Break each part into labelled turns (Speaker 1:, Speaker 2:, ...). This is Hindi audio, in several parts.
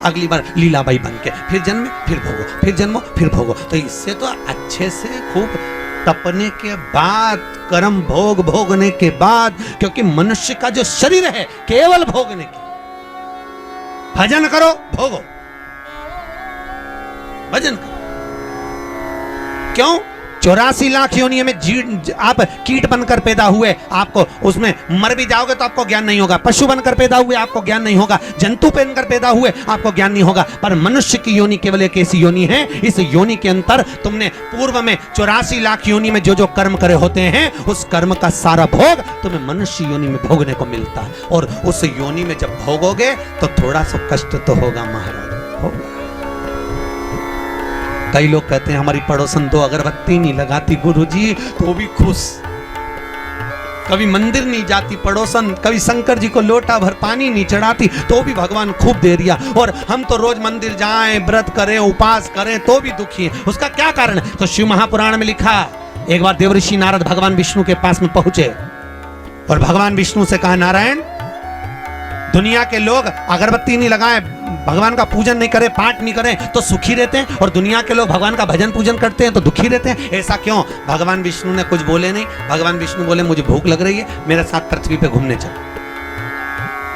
Speaker 1: अगली बार लीलाबाई बन के फिर जन्मे, फिर भोगो, फिर जन्मो, फिर भोगो। तो इससे तो अच्छे से खूब तपने के बाद, कर्म भोग भोगने के बाद, क्योंकि मनुष्य का जो शरीर है केवल भोगने के, भजन करो भोगो, भजन करो। क्यों? 84 लाख योनियों में आप कीट बनकर पैदा हुए, आपको उसमें मर भी जाओगे तो आपको ज्ञान नहीं होगा। पशु बनकर पैदा हुए आपको ज्ञान नहीं होगा, जंतु बनकर पैदा हुए आपको ज्ञान नहीं होगा। पर मनुष्य की योनि केवल एक ऐसी योनि है, इस योनि के अंतर तुमने पूर्व में 84 लाख योनि में जो जो कर्म करे होते हैं, उस कर्म का सारा भोग तुम्हें मनुष्य योनि में भोगने को मिलता है। और उस योनि में जब भोगोगे तो थोड़ा सा कष्ट तो होगा महाराज, होगा। कई लोग कहते हैं हमारी पड़ोसन तो अगरबत्ती नहीं लगाती गुरुजी तो भी खुश, कभी मंदिर नहीं जाती पड़ोसन, कभी शंकर जी को लोटा भर पानी नहीं चढ़ाती तो भी भगवान खूब दे दिया, और हम तो रोज मंदिर जाएं, व्रत करें, उपास करें तो भी दुखी हैं। उसका क्या कारण है? तो शिव महापुराण में लिखा, एक बार देवऋषि नारद भगवान विष्णु के पास में पहुंचे और भगवान विष्णु से कहा, नारायण, दुनिया के लोग अगरबत्ती नहीं लगाएं, भगवान का पूजन नहीं करें, पाठ नहीं करें तो सुखी रहते हैं, और दुनिया के लोग भगवान का भजन पूजन करते हैं तो दुखी रहते हैं, ऐसा क्यों? भगवान विष्णु ने कुछ बोले नहीं। भगवान विष्णु बोले, मुझे भूख लग रही है, मेरे साथ पृथ्वी पे घूमने चलो।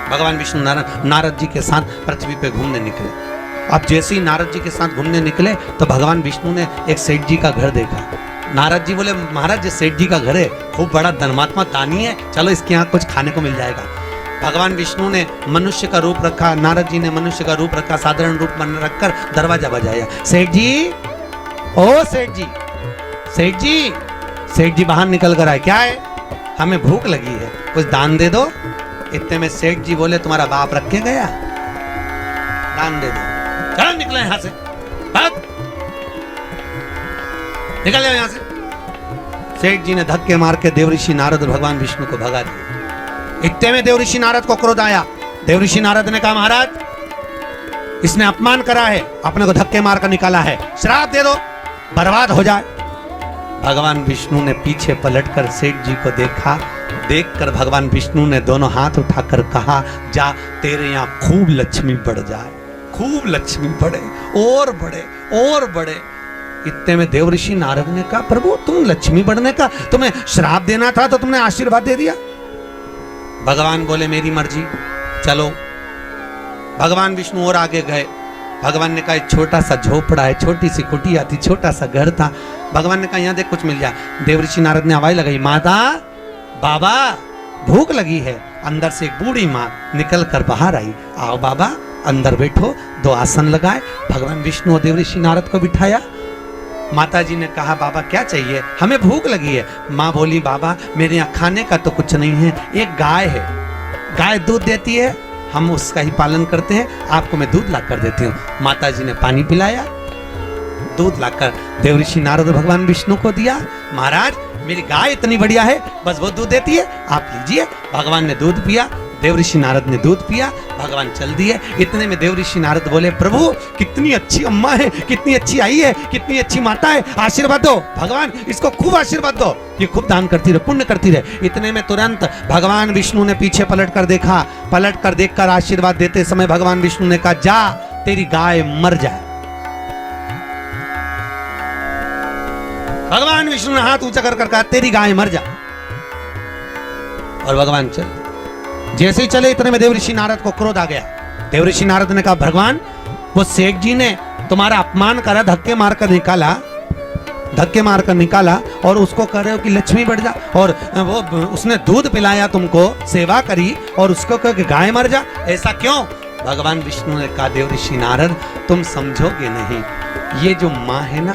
Speaker 1: भगवान विष्णु नारद जी के साथ पृथ्वी पे घूमने निकले। अब जैसे ही नारद जी के साथ घूमने निकले तो भगवान विष्णु ने एक सेठ जी का घर देखा। नारद जी बोले, महाराज सेठ जी का घर है, खूब बड़ा धर्मात्मा दानी है, चलो इसके यहाँ कुछ खाने को मिल जाएगा। भगवान विष्णु ने मनुष्य का रूप रखा, नारद जी ने मनुष्य का रूप रखा, साधारण रूप में रखकर दरवाजा बजाया। सेठ जी, ओ सेठ जी, सेठ जी, सेठ जी बाहर निकल कर आए, क्या है? हमें भूख लगी है, कुछ दान दे दो। इतने में सेठ जी बोले, तुम्हारा बाप रख के गया, दान दे दो। चलो निकले यहां से, भाग, निकल जाओ यहां से। सेठ जी ने धक्के मार के देवऋषि नारद और भगवान विष्णु को भगा दिया। इतने में देवऋषि नारद को क्रोध आया। देवऋषि नारद ने कहा, महाराज इसने अपमान करा है, अपने को धक्के मारकर निकाला है, श्राप दे दो, बर्बाद हो जाए। भगवान विष्णु ने पीछे पलटकर सेठ जी को देखा, देखकर भगवान विष्णु ने दोनों हाथ उठाकर कहा, जा तेरे यहाँ खूब लक्ष्मी बढ़ जाए, खूब लक्ष्मी बढ़े और बढ़े और बढ़े। इतने में देवऋषि नारद ने कहा, प्रभु तुम लक्ष्मी बढ़ने का, तुम्हें श्राप देना था तो तुमने आशीर्वाद दे दिया। भगवान बोले, मेरी मर्जी, चलो। भगवान विष्णु और आगे गए। भगवान ने कहा, एक छोटा सा झोपड़ा है, छोटी सी कुटिया थी, छोटा सा घर था। भगवान ने कहा, यहाँ देख कुछ मिल जाए। देवऋषि नारद ने आवाज लगाई, माता, बाबा भूख लगी है। अंदर से एक बूढ़ी माँ निकल कर बाहर आई, आओ बाबा अंदर बैठो। 2 आसन लगाए, भगवान विष्णु और देवऋषि नारद को बिठाया। माता जी ने कहा, बाबा क्या चाहिए? हमें भूख लगी है। माँ बोली, बाबा मेरे यहाँ खाने का तो कुछ नहीं है, एक गाय है, गाय दूध देती है, हम उसका ही पालन करते हैं, आपको मैं दूध ला कर देती हूँ। माता जी ने पानी पिलाया, दूध लाकर देवऋषि नारद भगवान विष्णु को दिया। महाराज मेरी गाय इतनी बढ़िया है, बस वो दूध देती है, आप लीजिए। भगवान ने दूध पिया, देवऋषि नारद ने दूध पिया, भगवान चल दिए। इतने में देवऋषि नारद बोले, प्रभु कितनी अच्छी अम्मा है, कितनी अच्छी आई है, कितनी अच्छी माता है, आशीर्वाद दो भगवान, इसको खूब आशीर्वाद दो, ये खूब दान करती रहे, पुण्य करती रहे। इतने में तुरंत भगवान विष्णु ने पीछे पलट कर देखा, पलट कर देखकर आशीर्वाद देते समय भगवान विष्णु ने कहा, जा तेरी गाय मर जाए। भगवान विष्णु ने हाथ ऊंचा कर कहा, तेरी गाय मर जाए। और भगवान चल, जैसे ही चले इतने में देवऋषि नारद को क्रोध आ गया। देवऋषि नारद ने कहा, भगवान वो सेठ जी ने तुम्हारा अपमान करा, धक्के मारकर निकाला और उसको कह रहे हो कि लक्ष्मी बढ़ जा, और वो उसने दूध पिलाया तुमको, सेवा करी और उसको कह कि गाय मर जा, ऐसा क्यों? भगवान विष्णु ने कहा, देवऋषि नारद तुम समझोगे नहीं, ये जो माँ है ना,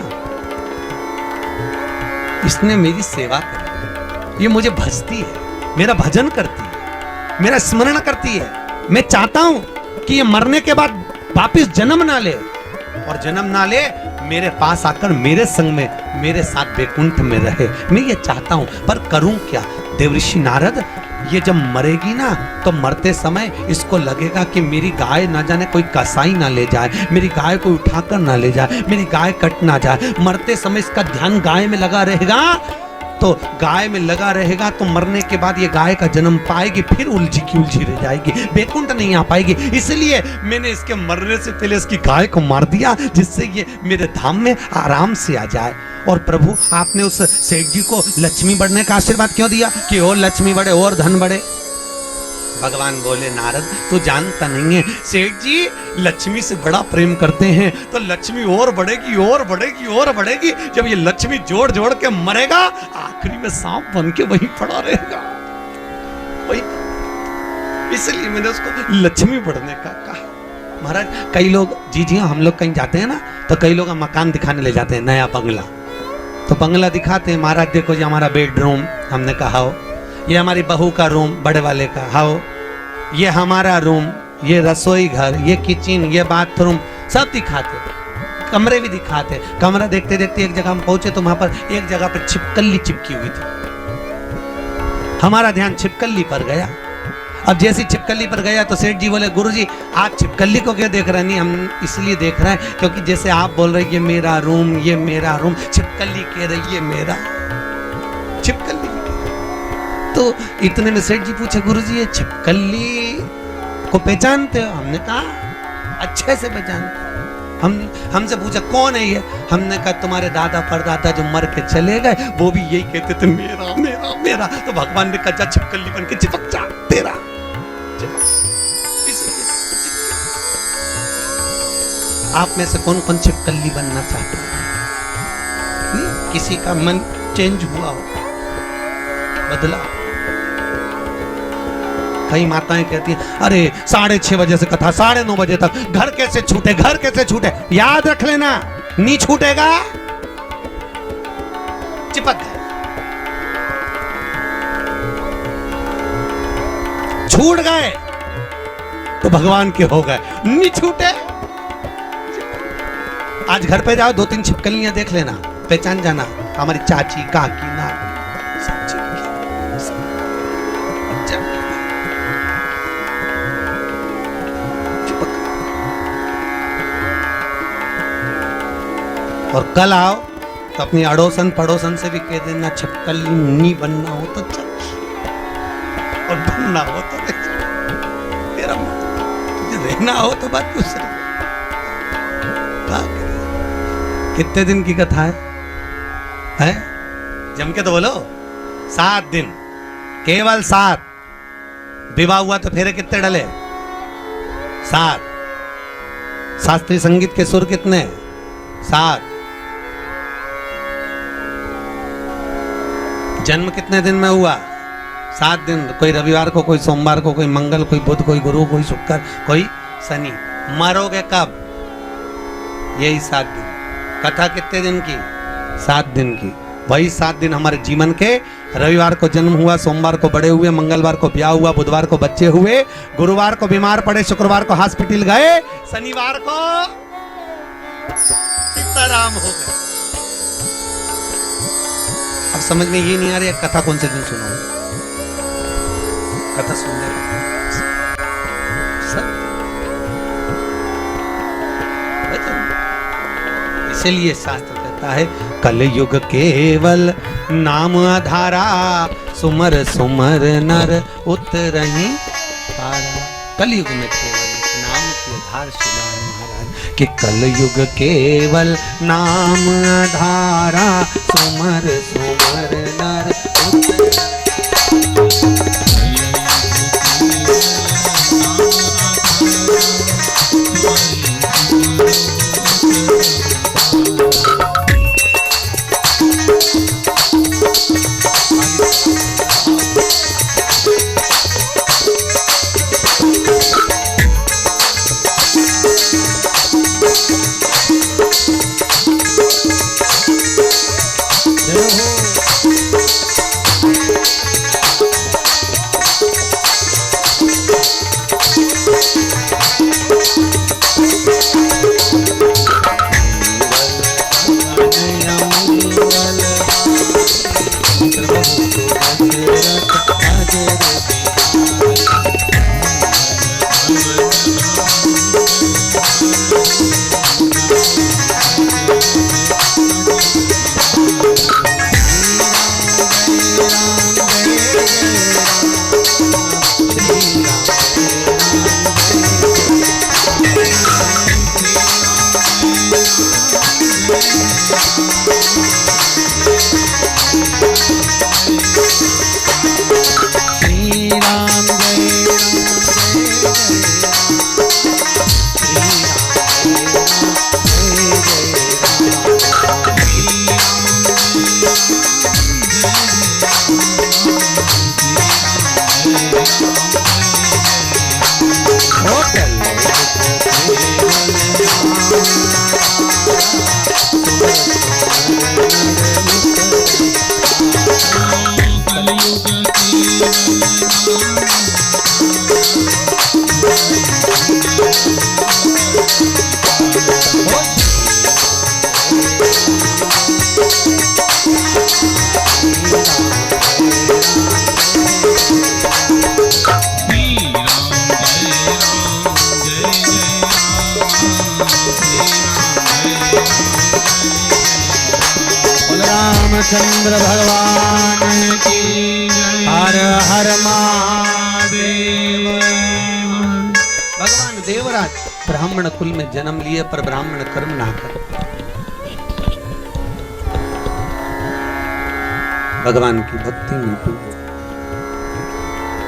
Speaker 1: इसने मेरी सेवा करी, ये मुझे भजती है, मेरा भजन करती है, मेरा स्मरण करती है। मैं चाहता हूं कि ये मरने के बाद वापिस जन्म ना ले, और जन्म ना ले मेरे पास आकर मेरे संग में, मेरे साथ वैकुंठ में रहे। मैं ये चाहता हूं, पर करूं क्या? देवऋषि नारद, ये जब मरेगी ना तो मरते समय इसको लगेगा कि मेरी गाय ना जाने कोई कसाई ना ले जाए, मेरी गाय को उठाकर ना ले जाए, मेरी गाय कट ना जाए। मरते समय इसका ध्यान गाय में लगा रहेगा, तो तो गाय में लगा रहेगा तो मरने के बाद ये गाय का जन्म पाएगी, फिर उलझी की उलझी रह जाएगी, बैकुंठ नहीं आ पाएगी। इसलिए मैंने इसके मरने से पहले इसकी गाय को मार दिया, जिससे ये मेरे धाम में आराम से आ जाए। और प्रभु आपने उस सेठ जी को लक्ष्मी बढ़ने का आशीर्वाद क्यों दिया कि और लक्ष्मी बढ़े और धन बढ़े? भगवान बोले नारद तू जानता नहीं है, सेठ जी लक्ष्मी से बड़ा प्रेम करते हैं तो लक्ष्मी और बढ़ेगी और बढ़ेगी और बढ़ेगी। जब ये लक्ष्मी जोड़ जोड़ के मरेगा, आखिरी में सांप बन के वहीं पड़ा रहेगा। वही इसलिए मैंने उसको लक्ष्मी बढ़ने का कहा। महाराज कई लोग जी हम लोग कहीं जाते हैं ना, तो कई लोग मकान दिखाने ले जाते हैं, नया बंगला। तो बंगला दिखाते हैं, महाराज देखो ये हमारा बेडरूम, हमने कहा हो, ये हमारी बहू का रूम बड़े वाले का, हाओ ये हमारा रूम, ये रसोई घर, ये किचन, ये बाथरूम, सब दिखाते, कमरे भी दिखाते। कमरा देखते देखते एक जगह हम पहुंचे तो वहां पर एक जगह पर छिपकली चिपकी हुई थी। हमारा ध्यान छिपकली पर गया। अब जैसी छिपकली पर गया तो सेठ जी बोले गुरुजी आप छिपकली को क्यों देख रहे हैं? नहीं हम इसलिए देख रहे हैं क्योंकि जैसे आप बोल रहे ये मेरा रूम, ये मेरा रूम, छिपकली कह रही ये मेरा, छिपकली। तो इतने में सेठ जी पूछे गुरुजी ये छिपकली को पहचानते हो? हमने कहा अच्छे से पहचानते। हमसे पूछा कौन है ये? हमने कहा तुम्हारे दादा परदादा जो मर के चले गए वो भी यही कहते थे मेरा मेरा मेरा। तो भगवान ने कहा छिपकली बन के चिपक जा तेरा। आप में से कौन कौन छिपकली बनना चाहता है? किसी का मन चेंज हुआ हो, बदला। कई माताएं कहती हैं अरे 6:30 बजे से कथा 9:30 बजे तक, घर कैसे छूटे, घर कैसे छूटे? याद रख लेना नहीं छूटेगा, चिपक गए। छूट गए तो भगवान के हो गए, नहीं छूटे। आज घर पे जाओ 2-3 छिपकलियां देख लेना, पहचान जाना, हमारी चाची काकी ना और कल आओ तो अपनी अड़ोसन पड़ोसन से भी कह देना छिपकली नहीं बनना हो तो चल, और बनना हो तो तेरा तुझे रहना हो तो बात दूसरी। कितने दिन की कथा है? जम के तो बोलो 7 दिन, केवल 7। विवाह हुआ तो फेरे कितने डले? 7। शास्त्रीय संगीत के सुर कितने? 7। जन्म कितने दिन में हुआ? 7 दिन। कोई रविवार को, कोई सोमवार को, कोई मंगल, कोई बुध, कोई गुरु, कोई शुक्र, कोई शनि। मरोगे कब? यही 7 दिन। कथा कितने दिन की? 7 दिन की। वही 7 दिन हमारे जीवन के। रविवार को जन्म हुआ, सोमवार को बड़े हुए, मंगलवार को ब्याह हुआ, बुधवार को बच्चे हुए, गुरुवार को बीमार पड़े, शुक्रवार को हॉस्पिटल गए, शनिवार को सीताराम हो गए। अब समझ में ये नहीं आ रही कथा कौन से दिन सुनाऊं? कथा सुनने इसलिए शास्त्र कहता है कलयुग केवल नाम आधारा, सुमर सुमर नर उतरहि पारा। कलयुग में केवल नाम की आधारशिला महाराज कि कलयुग केवल नाम आधारा, सुमर सुमर नर जय हो। रामचंद्र भगवान की हर हर महादेव। भगवान देवराज ब्राह्मण कुल में जन्म लिए पर ब्राह्मण कर्म ना कर। भगवान की भक्ति में डूबे।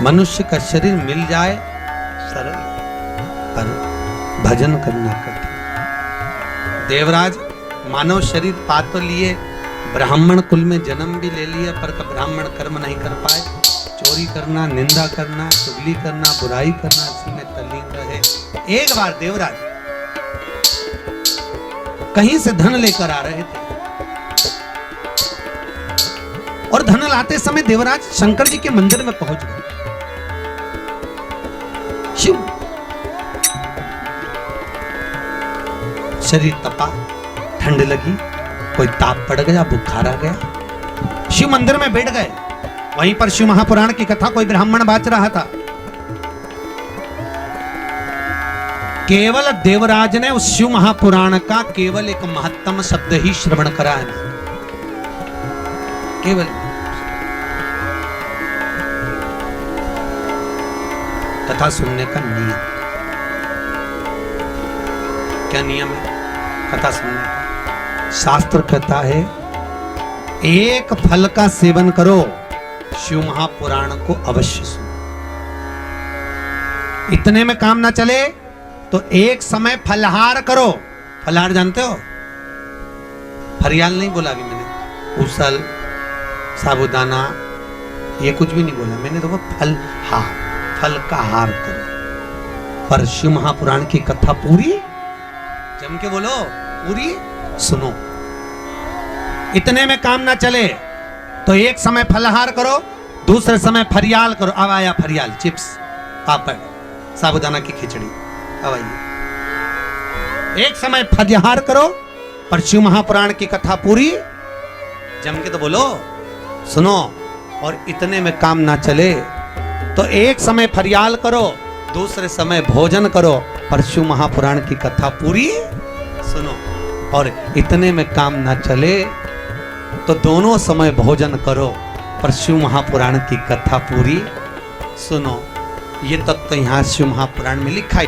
Speaker 1: मनुष्य का शरीर मिल जाए सरल, पर भजन करना कठिन। देवराज मानव शरीर पा तो लिए, ब्राह्मण कुल में जन्म भी ले लिया, पर ब्राह्मण कर्म नहीं कर पाए। चोरी करना, निंदा करना, चुगली करना, बुराई करना, इसी में तल्लीन रहे। एक बार देवराज कहीं से धन लेकर आ रहे थे और धन लाते समय देवराज शंकर जी के मंदिर में पहुंच गए। शिव शरीर तपा, ठंड लगी, कोई ताप पड़ गया, बुखार आ गया। शिव मंदिर में बैठ गए। वहीं पर शिव महापुराण की कथा कोई ब्राह्मण बाच रहा था। केवल देवराज ने उस शिव महापुराण का केवल एक महत्तम शब्द ही श्रवण करा है। केवल कथा सुनने का नियम क्या नियम है? कथा सुनने का शास्त्र कहता है एक फल का सेवन करो, शिव महापुराण को अवश्य सुनो। इतने में काम ना चले तो एक समय फलहार करो। फलहार जानते हो? फरियाल नहीं बोला अभी मैंने, उसल साबुदाना ये कुछ भी नहीं बोला मैंने, तो वो फलहार, फल का हार करो। पर शिव महापुराण की कथा पूरी जम के बोलो, पूरी सुनो। इतने में काम ना चले तो एक समय फलहार करो, दूसरे समय फरियाल करो। अब आया फरियाल, चिप्स, पापड़, साबुदाना की खिचड़ी। अब आइए, एक समय फलहार करो पर शिव महापुराण की कथा पूरी जम के तो बोलो, सुनो। और इतने में काम ना चले तो एक समय फरियाल करो, दूसरे समय भोजन करो, पर शिव महापुराण की कथा पूरी सुनो। और इतने में काम ना चले तो दोनों समय भोजन करो, पर शिव महापुराण की कथा पूरी सुनो। ये तत्व तो यहाँ शिव महापुराण में लिखा है।